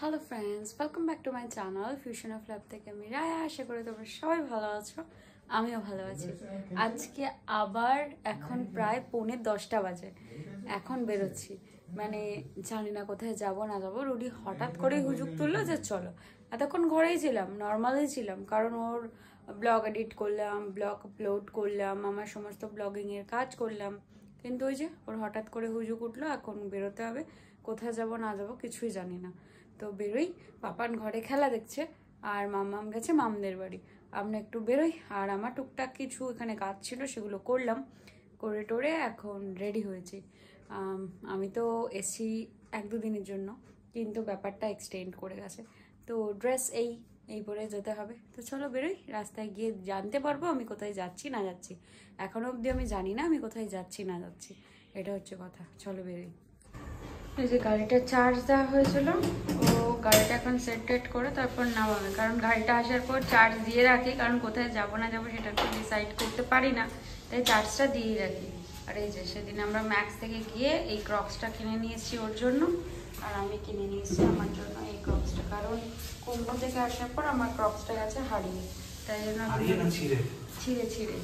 Hello friends, welcome back to my channel fusion of lab থেকে আমি রায়া। আশা করি তোমরা সবাই ভালো আছো, আমিও ভালো আছি। আজকে আবার এখন প্রায় 9:45 বাজে, এখন বেরোচ্ছি। মানে জানি না কোথায় যাব না যাব। রুডি হঠাৎ করে হুজুক তুললো যে চলো। এতক্ষণ ঘরেই ছিলাম, নর্মালি ছিলাম, কারণ ওর ব্লগ এডিট করলাম, ব্লগ আপলোড করলাম, আমার সমস্ত ব্লগিংয়ের কাজ করলাম। কিন্তু ওই যে ওর হঠাৎ করে হুজুক উঠলো, এখন বেরোতে হবে। কোথায় যাব না যাব কিছুই জানি না। তো বেরোই, পাপান ঘরে খেলা দেখছে আর মাম্মাম গেছে মামদের বাড়ি। আমরা একটু বেরোই, আর আমার টুকটাক কিছু এখানে কাজ ছিল সেগুলো করলাম, করে টোরে এখন রেডি হয়েছি। আমি তো এসছি 1-2 দিনের জন্য, কিন্তু ব্যাপারটা এক্সটেন্ড করে গেছে। তো ড্রেস এই পরে যেতে হবে। তো চলো বেরোই, রাস্তায় গিয়ে জানতে পারবো আমি কোথায় যাচ্ছি না যাচ্ছি। এখনো অবধি আমি জানি না আমি কোথায় যাচ্ছি না যাচ্ছি, এটা হচ্ছে কথা। চলো বেরোই। এই যে গাড়িটা চার্জ দেওয়া হয়েছিল, ও গাড়িটা এখন সেট করে তারপর নামাবে, কারণ গাড়িটা আসার পর চার্জ দিয়ে রাখি, কারণ কোথায় যাবো না যাবো সেটা তো ডিসাইড করতে পারি না, তাই চার্জটা দিয়েই রাখি। আর এই যে সেদিন আমরা ম্যাক্স থেকে গিয়ে এই ক্রক্সটা কিনে নিয়ে এসেছি ওর জন্য, আর আমি কিনে নিয়ে এসেছি আমার জন্য এই ক্রক্সটা, কারণ কুম্ভ থেকে আসার পর আমার ক্রক্সটা গেছে হারিয়ে, তাই জন্য ছিঁড়ে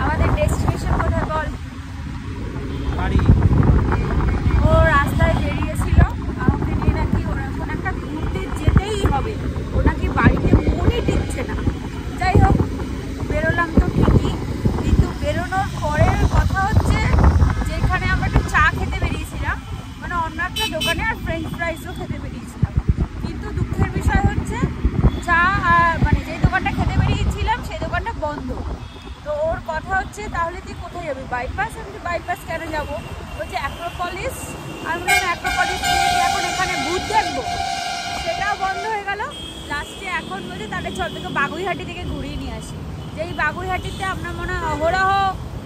আমাদের ডেস্টিনেশন কোথায় বল? বাড়ি। ও রাস্তায় বেরিয়েছিল আমাকে নিয়ে, নাকি ওর এখন একটা ঘুরতে যেতেই হবে, ও নাকি বাড়িতে মনই টিকছে না। যাই হোক, বেরোলাম তো ঠিকই, কিন্তু বেরোনোর পরের কথা হচ্ছে যেখানে আমরা একটা চা খেতে বেরিয়েছিলাম, মানে অন্য একটা দোকানে, আর ফ্রেঞ্চ ফ্রাইসও খেতে বেরিয়েছিলাম, কিন্তু দুঃখের বিষয় হচ্ছে চা মানে যে দোকানটা খেতে বেরিয়েছিলাম সেই দোকানটা বন্ধ। তো ওর কথা হচ্ছে তাহলে তুই কোথায় যাবি? বাইপাস। আমি বাইপাস কেন যাবো? বলছে অ্যাক্রোপলিস। আমি বললাম অ্যাক্রোপলিস এখন এখানে ভূত দেখবো, সেটাও বন্ধ হয়ে গেল। লাস্টে এখন বলছে তাহলে চল তোকে বাগুইহাটি থেকে ঘুরিয়ে নিয়ে আসি। যেই বাগুইহাটিতে আমরা মনে হয় অহরহ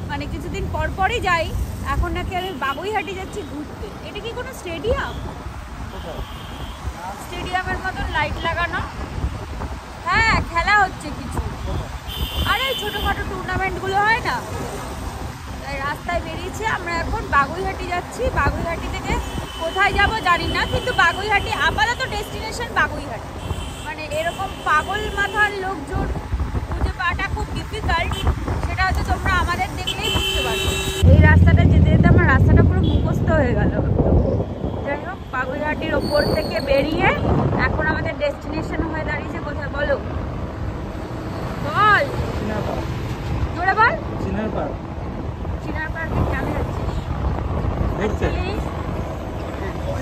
মানে কিছুদিন পরই যাই, এখন নাকি আমি বাগুইহাটি যাচ্ছি ঘুরতে। এটা কি কোনো স্টেডিয়াম? স্টেডিয়ামের মতন লাইট লাগানো, হ্যাঁ খেলা হচ্ছে কিছু, আরে ছোটোখাটো টুর্নামেন্টগুলো হয় না, তাই রাস্তায় বেরিয়েছে। আমরা এখন বাগুইহাটি যাচ্ছি। বাগুইহাটি থেকে কোথায় যাব জানি না, কিন্তু বাগুইহাটি আপাতত ডেস্টিনেশন বাগুইহাটি। মানে এরকম পাগল মাথার লোকজন খুঁজে পাওয়াটা খুব ডিফিকাল্ট, সেটা হচ্ছে তোমরা আমাদের দেখলেই বুঝতে পারবে। এই রাস্তাটা যেতে যেতে আমার রাস্তাটা পুরো মুখস্থ হয়ে গেল। যাই হোক, বাগুইহাটির ওপর থেকে বেরিয়ে এখন আমাদের ডেস্টিনেশন হয়ে দাঁড়িয়েছে কোথায় বলো? বল জোরে বল। চিনার পার্কে কেন যাচ্ছিস? অ্যাকচুয়ালি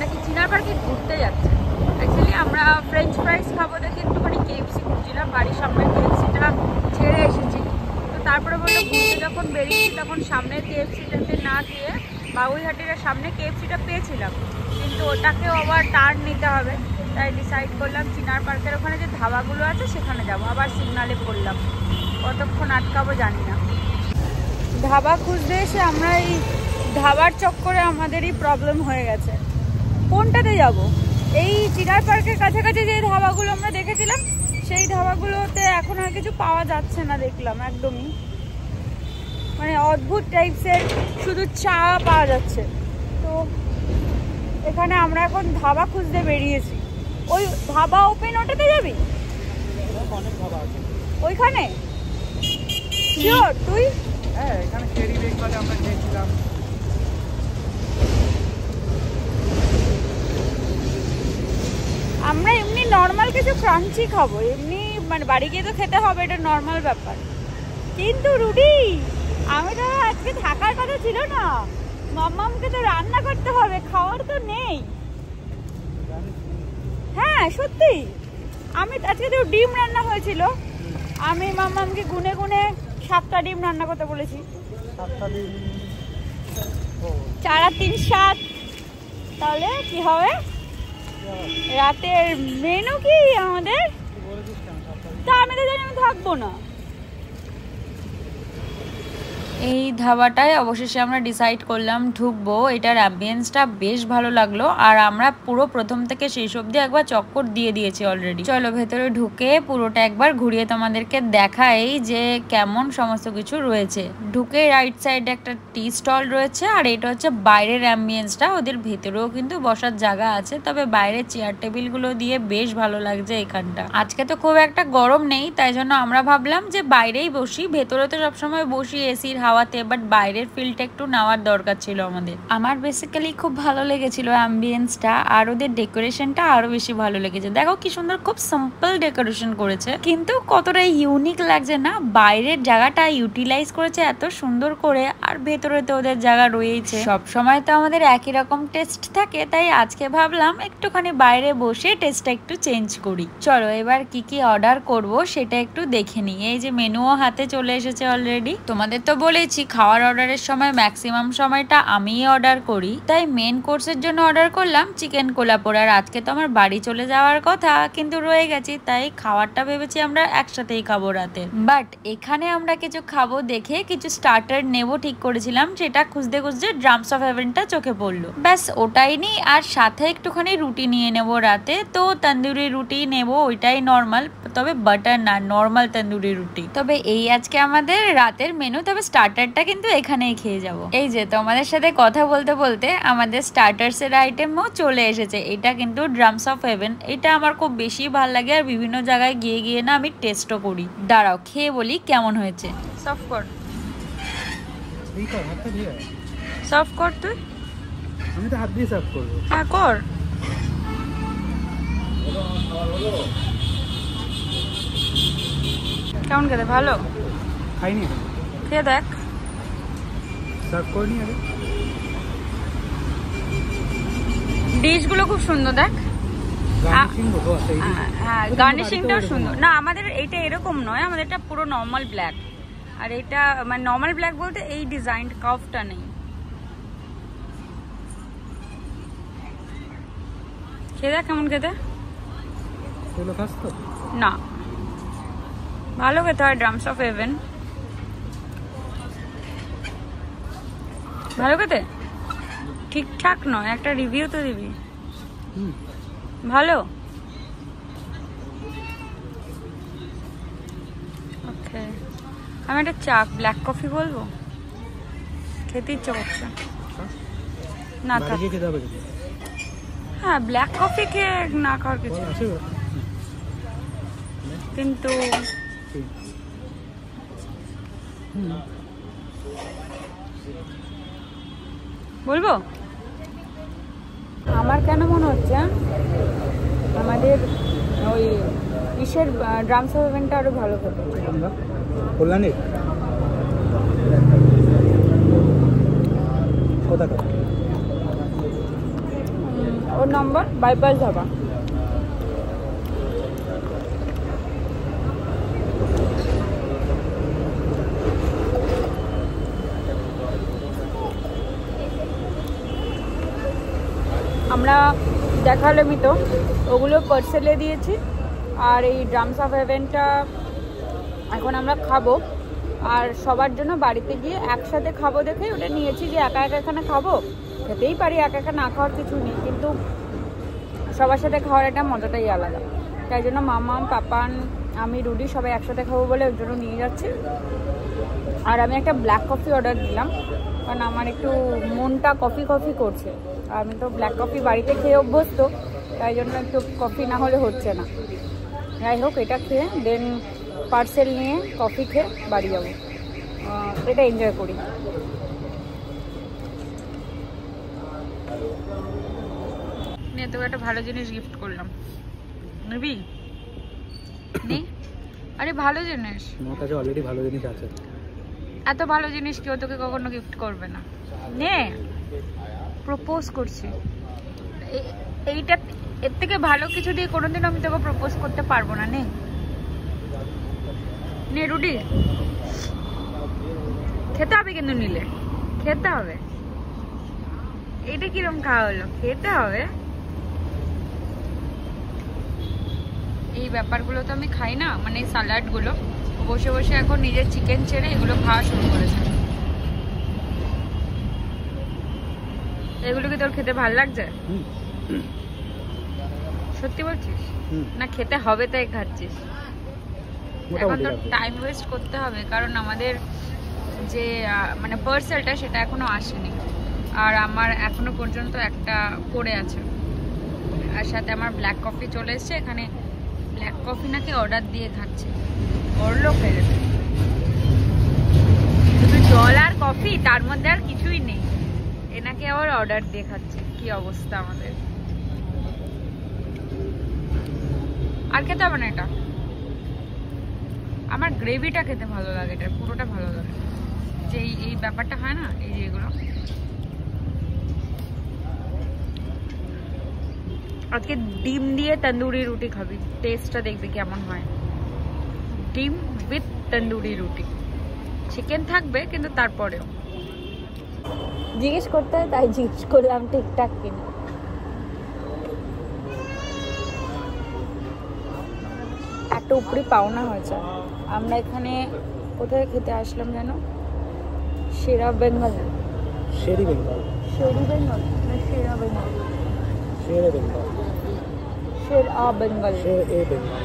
নাকি চিনার পার্কে ঘুরতে যাচ্ছে। অ্যাকচুয়ালি আমরা ফ্রেঞ্চ ফ্রাইস খাবো দেখে একটুখানি কেএফসি খুঁজছিলাম, বাড়ির সামনে কেএফসিটা ছেড়ে এসেছি। তো তারপরে বললো ঘুরতে যখন বেরিয়েছি তখন সামনের কেএফসিটাতে না গিয়ে বাগুইহাটির সামনে কেএফসিটা পেয়েছিলাম, কিন্তু ওটাকেও আবার টার্ন নিতে হবে, তাই ডিসাইড করলাম চিনার পার্কের ওখানে যে ধাবাগুলো আছে সেখানে যাবো। আবার সিগনালে পড়লাম, কতক্ষণ আটকাবো জানি না। ধাবা খুঁজতে এসে আমরা এই ধাবার চক্করে আমাদেরই প্রবলেম হয়ে গেছে। কোনটাতে যাব? এই চিনার পার্কের কাছাকাছি যে ধাবাগুলো আমরা দেখেছিলাম সেই ধাবাগুলোতে এখন আর কিছু পাওয়া যাচ্ছে না, দেখলাম একদমই, মানে অদ্ভুত টাইপসের শুধু চা পাওয়া যাচ্ছে। তো এখানে আমরা এখন ধাবা খুঁজতে বেরিয়েছি। ওই ধাবা ওপেন, ওটাতে যাবি? ওইখানে শিওর তুই? হ্যাঁ, এখানে চেরি বেঙ্গলে আমরা খেয়েছিলাম। আমরা এমনি নর্মাল কিছু ক্রাঞ্চি খাবো, এমনি মানে বাড়ি গিয়ে তো খেতে হবে, এটা নর্মাল ব্যাপার। কিন্তু রুডি, আমি তো আজকে থাকার কথা ছিল না, মাম্মামকে তো রান্না করতে হবে, খাওয়ার তো নেই। হ্যাঁ সত্যি, আমি আজকে তো ডিম রান্না হয়েছিল, আমি মাম্মামকে গুনে গুনে 7টা ডিম রান্না করতে বলেছি। 4 আর 3 7, তাহলে কি হবে? রাতের মেনু কি আমাদের? তা আমি তো জানি আমি থাকবো না। এই ধাবাটায় অবশেষে আমরা ডিসাইড করলাম ঢুকবো। এটার অ্যাম্বিয়েন্সটা বেশ ভালো লাগলো, আর আমরা পুরো প্রথম থেকে শেষ অবধি একবার চক্কর দিয়ে দিয়েছি অলরেডি। চলো ভেতরে ঢুকে পুরোটা একবার ঘুরিয়ে তোমাদেরকে দেখাই যে কেমন সমস্ত কিছু রয়েছে। ঢুকে রাইট সাইডে একটা টি স্টল রয়েছে, আর এটা হচ্ছে বাইরের অ্যাম্বিয়েন্সটা। ওদের ভেতরেও কিন্তু বসার জায়গা আছে, তবে বাইরে চেয়ার টেবিলগুলো দিয়ে বেশ ভালো লাগছে এখানটা। আজকে তো খুব একটা গরম নেই, তাই জন্য আমরা ভাবলাম যে বাইরেই বসি। ভেতরে তো সবসময় বসি এসির হাওয়াতে, বাট বাইরের ফিলটা একটু নেওয়ার দরকার ছিল আমাদের। আমার বেসিক্যালি খুব ভালো লেগেছিল অ্যাম্বিয়েন্সটা, আর ওদের ডেকোরেশনটা আরো বেশি ভালো লেগেছে। দেখো কি সুন্দর, খুব সিম্পল ডেকোরেশন করেছে, কিন্তু কতটা ইউনিক লাগছে না। বাইরের জায়গাটা ইউটিলাইজ করেছে এত সুন্দর করে, আর ভেতরে তো ওদের জায়গা রয়েছে। সব সময় তো আমাদের একই রকম টেস্ট থাকে, তাই আজকে ভাবলাম একটুখানি বাইরে বসে টেস্টটা একটু চেঞ্জ করি। চলো এবার কি কি অর্ডার করব সেটা একটু দেখে নিই। এই যে মেনুও হাতে চলে এসেছে অলরেডি। তোমাদের তো বলেছি খাওয়ার অর্ডারের সময় ম্যাক্সিমাম সময়টা আমিই অর্ডার করি, তাই মেন কোর্সের জন্য অর্ডার করলাম চিকেন কোলাপুর। আর আজকে তো আমার বাড়ি চলে যাওয়ার কথা, কিন্তু রয়ে গেছি, তাই খাওয়ারটা ভেবেছি আমরা একসাথেই খাবো রাতে। বাট এখানে আমরা কিছু খাবো দেখে কিছু স্টার্টার নেব ঠিক করেছিলাম, সেটা খুঁজতে খুঁজতে ড্রামস অফ হেভেনটা চোখে পড়লো। ব্যাস ওটাই নিই, আর সাথে একটুখানি রুটি নিয়ে নেব রাতে। তো তন্দুরি রুটি নেব, ওইটাই নর্মাল, তবে বাটার না, নর্মাল তন্দুরি রুটি। তবে এই আজকে আমাদের রাতের মেনু, তবে স্টার্টারটা কিন্তু এখানেই খেয়ে যাব। এই যে তোমাদের সাথে কথা বলতে বলতে আমাদের স্টার্টার্স এর আইটেমও চলে এসেছে। এটা কিন্তু ড্রামস অফ হেভেন, এটা আমার খুব বেশি ভালো লাগে, আর বিভিন্ন জায়গায় গিয়ে গিয়ে না আমি টেস্টও করি। দাঁড়াও খেয়ে বলি কেমন হয়েছে। সার্ভ কর, সার্ভ কর তুই। আমি তো হাত দিয়ে সার্ভ করবো। হ্যাঁ কর। কেমন খেতে? ভালো? খাইনি, খেয়ে দেখ। সার্ভ করিনি আগে। ডিশগুলো খুব সুন্দর, দেখ। হ্যাঁ গার্নিশিংটাও সুন্দর। না আমাদের এইটা এরকম নয়, আমাদের এটা পুরো নর্মাল ব্ল্যাক, আর এটা মানে নর্মাল ব্ল্যাক বলতে এই ডিজাইন কার্ভটা নেই। খেয়ে দেখ কেমন খেতে। না ভালো খেতে হয় ড্রামস অফ হেভেন, ভালো খেতে। ঠিকঠাক নয়, একটা রিভিউ তো দিবি। ভালো, ওকে। আমি একটা চা ব্ল্যাক কফি বলবো, খেতে ইচ্ছে করছে না। হ্যাঁ ব্ল্যাক কফি খেয়ে না খাওয়ার কিছু, কিন্তু বলবো আমার কেন মনে হচ্ছে আমাদের ওই ইসের ড্রামস অফ হেভেনটা আরো ভালো খেতে। কল্যাণী কোথাকার? ওর নম্বর বাইপাস ধাবা। আমরা দেখালামই তো, ওগুলো পার্সেলে দিয়েছি। আর এই ড্রামস অফ হেভেনটা এখন আমরা খাবো, আর সবার জন্য বাড়িতে গিয়ে একসাথে খাবো দেখে ওটা নিয়েছি, যে একা একা এখানে খাবো, খেতেই পারি, একা একা না খাওয়ার কিছু নেই, কিন্তু সবার সাথে খাওয়ার একটা মজাটাই আলাদা। তাই জন্য মামা, পাপান, আমি, রুডি সবাই একসাথে খাবো বলে ওর জন্য নিয়ে যাচ্ছি। আর আমি একটা ব্ল্যাক কফি অর্ডার দিলাম, কারণ আমার একটু মনটা কফি কফি করছে। আমি তো ব্ল্যাক কফি বাড়িতে খেয়ে অভ্যস্ত, তাই জন্য একটু কফি না হলে হচ্ছে না। যাই হোক, এটা খেয়ে দেন পার্সেল নিয়ে কফি খেয়ে বাড়ি যাবো, এটা এনজয় করি। নিয়ে তোকে একটা ভালো জিনিস গিফট করলাম, নিবি? নে, আরে ভালো জিনিস। আমার কাছে অলরেডি ভালো জিনিস আছে। এত ভালো জিনিস কেউ তোকে কখনো গিফট করবে না। নে, প্রপোজ করছি। এইটা এর থেকে ভালো কিছু দিয়ে কোনোদিন আমি তোকে প্রপোজ করতে পারবো না। নে নে রুডি, খেতে হবে কিন্তু, নিলে খেতে হবে। এটা কিরম খাওয়া হলো? খেতে হবে। এই ব্যাপারগুলো তো আমি খাই না, মানে স্যালাডগুলো। বসে বসে এখন নিজের চিকেন ছেড়ে এগুলো খাওয়া শুরু করেছে। এগুলো কি তোর খেতে ভালো লাগছে? হুম। সত্যি বলছিস? হুম। না খেতে হবে তাই খাচ্ছিস? এখন মোটামুটি তো লাগছে। টাইম ওয়েস্ট করতে হবে, কারণ আমাদের যে মানে পার্সেলটা সেটা এখনো আসেনি, আর আমার এখনো পর্যন্ত একটা পড়ে আছে, আর সাথে আমার ব্ল্যাক কফি চলে এসছে। এখানে ব্ল্যাক কফি নাকি অর্ডার দিয়ে খাচ্ছে, ওর লোক হয়ে গেছে। শুধু জল আর কফি, তার মধ্যে আর কিছুই নেই, এনাকে আবার অর্ডার দিয়ে খাচ্ছে। কি অবস্থা আমাদের! আর খেতে হবে না এটা। আমার গ্রেভিটা খেতে ভালো লাগে, এটা পুরোটা ভালো লাগে, যে এই ব্যাপারটা হয় না, এই যে এগুলো। আজকে ডিম দিয়ে তন্দুরি রুটি খাবি, টেস্টটা দেখবি কেমন হয়। ডিম উইথ তন্দুরি রুটি, চিকেন থাকবে কিন্তু তারপরেও জিজ্ঞেস করতে হয়, তাই জিজ্ঞেস করলাম ঠিকঠাক কিনা। একটা উপরি পাওনা হয়েছে। আমরা এখানে কোথায় খেতে আসলাম যেন, সেরা বেঙ্গল, শেরি বেঙ্গল, শেরি বেঙ্গল না সেরা বেঙ্গল, শেরে বেঙ্গল, সেরা বেঙ্গল, শেরে বেঙ্গল।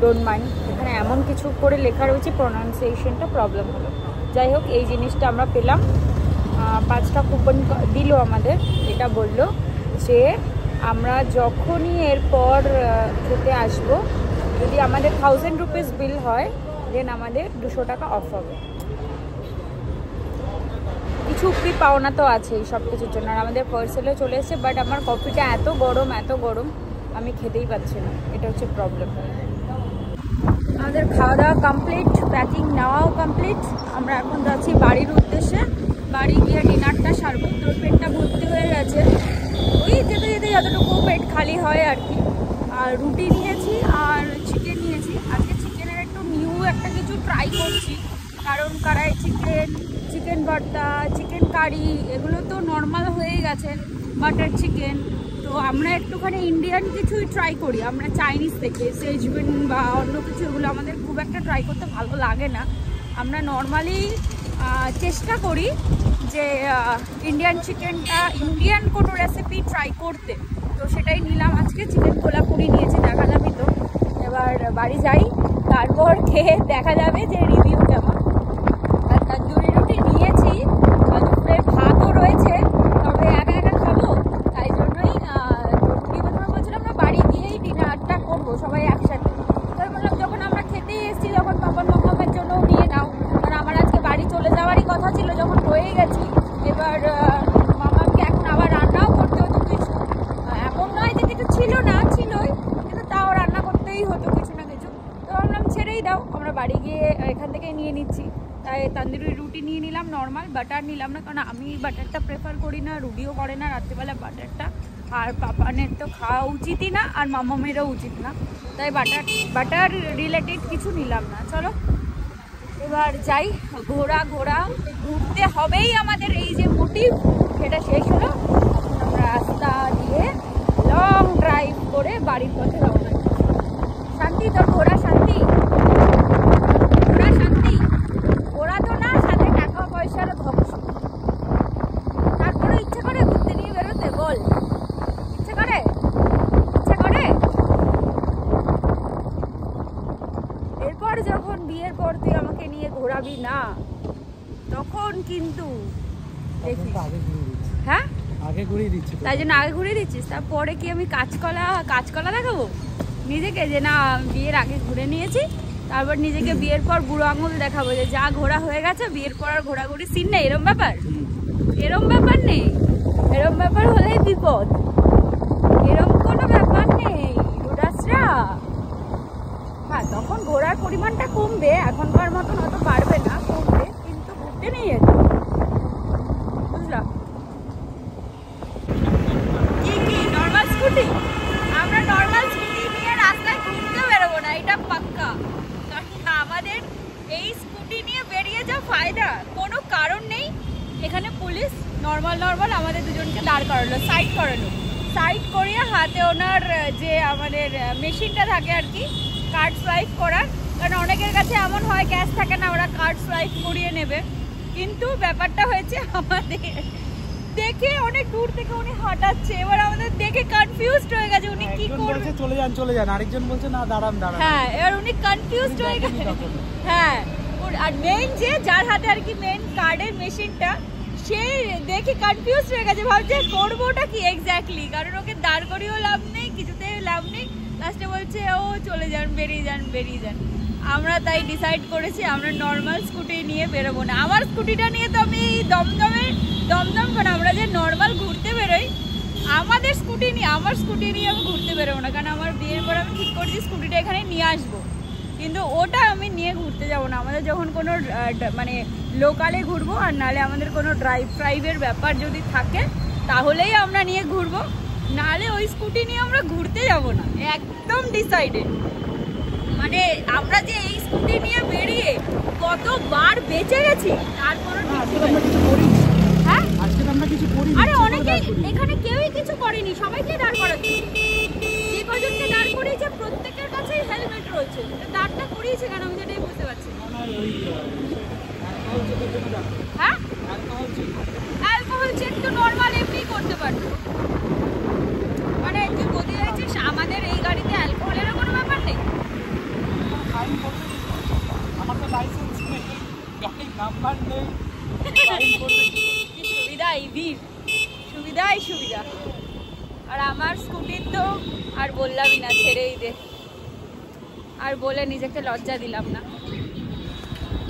ডোন্ট মাইন্ড, এখানে এমন কিছু করে লেখা রয়েছে, প্রনাউন্সিয়েশনটা প্রবলেম হলো। যাই হোক, এই জিনিসটা আমরা পেলাম। 5টা কুপন দিল আমাদের। এটা বলল যে আমরা যখনই এরপর খেতে আসব, যদি আমাদের 1000 রুপিস বিল হয়, দেন আমাদের 200 টাকা অফ হবে। কিছু উপরি পাওনা তো আছেই সব কিছুর জন্য, আর আমাদের পার্সেলও চলে এসেছে। বাট আমার কফিটা এত গরম, আমি খেতেই পাচ্ছি না, এটা হচ্ছে প্রবলেম। আমাদের খাওয়া দাওয়া কমপ্লিট, প্যাকিং নেওয়াও কমপ্লিট। আমরা এখন যাচ্ছি বাড়ির উদ্দেশ্যে। বাড়ি গিয়ে ডিনারটা সারবো, তোর পেটটা ভর্তি হয়ে গেছে, ওই যেতে যেতে যতটুকু পেট খালি হয় আর কি। আর রুটি নিয়েছি আর চিকেন নিয়েছি। আজকে চিকেনের একটু নিউ একটা কিছু ট্রাই করছি, কারণ কড়াই চিকেন, চিকেন ভর্তা, চিকেন কারি এগুলো তো নর্মাল হয়ে গেছে, বাটার চিকেন। তো আমরা একটুখানি ইন্ডিয়ান কিছুই ট্রাই করি। আমরা চাইনিজ থেকে সেজওয়ান বা অন্য কিছু, এগুলো আমাদের খুব একটা ট্রাই করতে ভালো লাগে না। আমরা নর্মালি চেষ্টা করি যে ইন্ডিয়ান চিকেনটা, ইন্ডিয়ান কোনো রেসিপি ট্রাই করতে। তো সেটাই নিলাম আজকে, চিকেন কোলাপুরি নিয়েছি, দেখা যাবে তো। এবার বাড়ি যাই, তারপর খেয়ে দেখা যাবে যে রিভিউ কেমন। আর তন্দুরি রুটি নিয়েছি, দুপুরের ভাতও রয়েছে, তবে একা একা খাবো, তাই জন্যই রুটি প্রথমে বলছিলাম আমরা বাড়ি গিয়েই ডিনারটা করবো সবাই একসাথে। তাই বললাম যখন আমরা খেতেই এসেছি, যখন পাপার মামামের জন্যও নিয়ে নাও, কারণ আমার আজকে বাড়ি চলে যাওয়ারই কথা ছিল, যখন হয়ে গেছি। এবার মামাকে এখন আবার রান্নাও করতে হতো কিছু, এমন নয় যে কিছু ছিল না, ছিলই, কিন্তু তাও রান্না করতেই হতো কিছু না কিছু। তো ভাবলাম ছেড়েই দাও, আমরা বাড়ি গিয়ে এখান থেকেই নিয়ে নিচ্ছি। তাই তন্দুরি রুটি নিয়ে নিলাম, নর্মাল বাটার নিলাম না, কারণ আমি বাটারটা প্রেফার করি না, রুটিও করে না রাত্রিবেলা বাটারটা, আর পাপানের তো খাওয়া উচিতই না, আর মামামেরও উচিত না, তাই বাটার রিলেটেড কিছু নিলাম না। চলো এবার যাই, ঘুরতে হবেই আমাদের, এই যে মোটিভ সেটা শেষ হলো। আমরা রাস্তা দিয়ে লং ড্রাইভ করে বাড়ির পথে রওনা। শান্তি তোর ঘোরা, শান্তি ঘোরা, শান্তি ঘোরা তো না, সাথে টাকা পয়সার ধ্বংস। তারপরে ইচ্ছে করে ঘুরতে নিয়ে বেরোতে, বল ইচ্ছে করে? এরপর যখন বিয়ের পর তুই আমাকে নিয়ে ঘোরাবি না, তখন কিন্তু দেখিস। হ্যাঁ, আগে ঘুরিয়ে দিচ্ছি, তাই জন্য আগে ঘুরিয়ে দিচ্ছিস। তারপরে কি আমি কাঁচকলা দেখাবো নিজেকে, যে না বিয়ের আগে ঘুরে নিয়েছি, তারপর নিজেকে বিয়ের পর বুড়ো আঙুল দেখাবো যে যা ঘোরা হয়ে গেছে, বিয়ের পর আর ঘোরাঘুরি সিন নেই। এরম ব্যাপার নেই, এরম ব্যাপার হলেই বিপদ। এরম কোনো ব্যাপার নেই রুডাসরা। হ্যাঁ, তখন ঘোরার পরিমাণটা কমবে, এখনকার মতন হয়তো পারবে না, কমবে, কিন্তু ঘুরতে নিয়ে যেতে, বুঝলাম। কি নর্মাল স্কুটি? আমরা নর্মাল স্কুটি নিয়ে রাস্তায় ঘুরতে বেরোবো না, এটা পাক্কা। কারণ আমাদের এই স্কুটি নিয়ে বেরিয়ে যা ফায়দা, কোনো কারণ নেই। এখানে পুলিশ নর্মাল আমাদের দুজনকে দাঁড় করালো, সাইড করিয়ে হাতে ওনার যে আমাদের মেশিনটা থাকে আর কি, কার্ড সোয়াইপ করার। কারণ অনেকের কাছে এমন হয় ক্যাশ থাকে না, ওরা কার্ড সোয়াইপ করিয়ে নেবে। কিন্তু ব্যাপারটা হয়েছে আমাদের দেখে অনেক দূর থেকে উনি হাঁটাচ্ছে, এবার আমাদের দেখে কনফিউজড হয়ে গেছে উনি কি করবে। চলে যান, আরেকজন বলছে না দাঁড়ান। হ্যাঁ, এবার উনি কনফিউজড হয়ে গেছে। হ্যাঁ, আর মেইন যে যার হাতে আর কি মেইন কার্ডের মেশিনটা, সে দেখে কনফিউজড হয়ে গেছে, ভাবছে করবোটা কি এক্স্যাক্টলি, কারণ ওকে দাঁড় করিয়েও লাভ নেই, কিছুতে লাভ নেই। লাস্টে বলছে ও চলে যান, বেরিয়ে যান। আমরা তাই ডিসাইড করেছি আমরা নর্মাল স্কুটি নিয়ে বেরোবো না। আমার স্কুটিটা নিয়ে তো আমি দমদম মানে আমরা যে নর্মাল ঘুরতে বেরোই, আমার স্কুটি নিয়ে আমি ঘুরতে বেরোবো না, কারণ আমার বিয়ের পর আমি ঠিক করছি স্কুটিটা এখানে নিয়ে আসবো, কিন্তু ওটা আমি নিয়ে ঘুরতে যাবো না। আমাদের যখন কোনো মানে লোকালে ঘুরবো, আর নাহলে আমাদের কোনো ড্রাইভের ব্যাপার যদি থাকে তাহলেই আমরা নিয়ে ঘুরবো, নাহলে ওই স্কুটি নিয়ে আমরা ঘুরতে যাবো না, একদম ডিসাইডেড। মানে আমরা যে এই স্কুটি নিয়ে বেরিয়ে কতবার বেঁচে গেছি, তারপরও হ্যাঁ আরে অনেকেই এখানে কেউই কিছু করেনি, সবাইকে দাঁড় করাচ্ছে, যে কজনকে দাঁড় করিয়েছে প্রত্যেকের কাছেই হেলমেট রয়েছে, দাঁড়টা করিয়েছে কেন আমি সেটাই বুঝতে পারছি না। হ্যাঁ, অ্যালকোহল চেক তো নর্মাল এমনি করতে পারতো, মানে তুই বলতে চাইছিস আমাদের এই গাড়িতে অ্যালকোহলেরও কোনো ব্যাপার নেই? আমার তো লাইসেন্স নেই, গাড়ির নাম্বার নেই, সুবিধা ইভির সুবিধা। আর আমার স্কুটির তো আর বললামই না, ছেড়েই দে, আর বলে নিজেকে লজ্জা দিলাম না।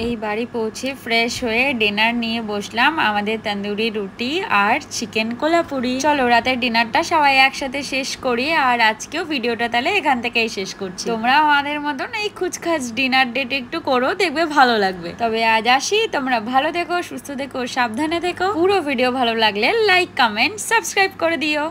এই বাড়ি পৌঁছে ফ্রেশ হয়ে ডিনার নিয়ে বসলাম, আমাদের তন্দুরি রুটি আর চিকেন কোলাপুরি। চলো রাতের ডিনারটা সবাই একসাথে শেষ করি, আর আজকেও ভিডিওটা তাহলে এখান থেকেই শেষ করছি। তোমরা আমাদের মতন এই খুচখাচ ডিনার ডেট একটু করো, দেখবে ভালো লাগবে। তবে আজ আসি, তোমরা ভালো থেকো, সুস্থ থেকো, সাবধানে থেকো। পুরো ভিডিও ভালো লাগলে লাইক, কমেন্ট, সাবস্ক্রাইব করে দিও।